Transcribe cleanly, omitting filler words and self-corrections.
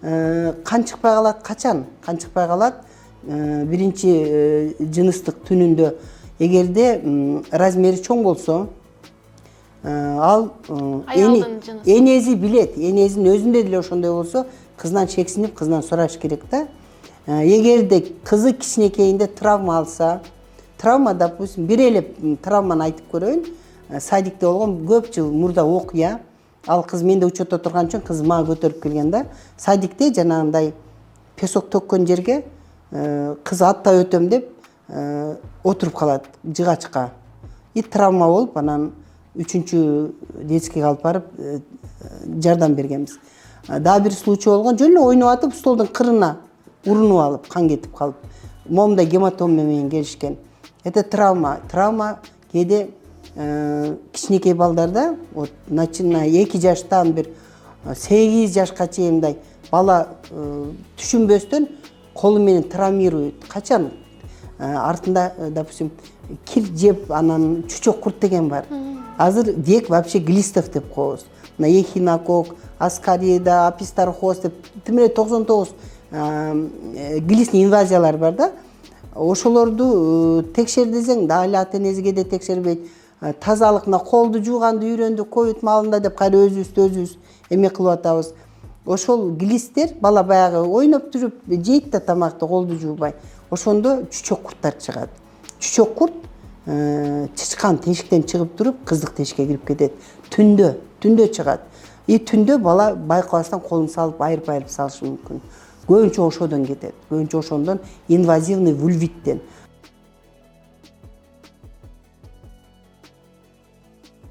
кан чыкпай калат, качан кан чыкпай калат? Биринчи жыныстык түнүндө эгерде размери чоң болсо, ал энези билет, энесинин өзүндө деле ошондой болсо, кызынан чексинип, кызынан сураш керек да. Эгерде кызы кичинекейинде травма алса, травма, допустим, бир эле травманы айтып көрөйүн. Садикте болгон көп жыл мурда окуя. Ал кыз менде учетто турган үчүн кыз мага көтөрүп келген да. Садикте жанагындай песок төккөн жерге кыз аттап өтөм деп отуруп калат жыгачка. И травма болуп, анан 3-чү детскийге алып барып жардам бергенбиз. Дагы бир случай болгон, жөн эле ойноп атып столдун кырына урунуп алып, кан кетип калып, момундай гематома менен келишкен. Это травма. Травма кээде кичинекей балдарда, вот начиная 2 жаштан бир 8 жашка чейин мындай бала түшүнбөстөн колу менен травмирует. Качан? Артында, допустим, кир жеп, анан чучок курт деген бар. Азыр дек вообще глистов деп коебуз. Мына эхинокок, аскарида, апистархоз деп тимире 99 глистный инвазиялар бар да. Ошолорду текшер десең, дагы ата-энесиге де текшербейт. Тазалык, мына колду жууганды үйрөндүк, ковид маалында деп кайра өзүбүз эме кылып атабыз. Ошол глисттер бала баягы ойноп жүрүп жейт да тамакты колду жуубай. Ошондо чучок курттар чыгат. Чучок курт чычкан тешиктен чыгып туруп, кыздык тешикке кирип кетет. Түндө чыгат. И түндө бала байкабастан колун салып, айырып салышы мүмкүн. Көбүнчө ошодон кетет. Көбүнчө ошондон инвазивный вульвиттен.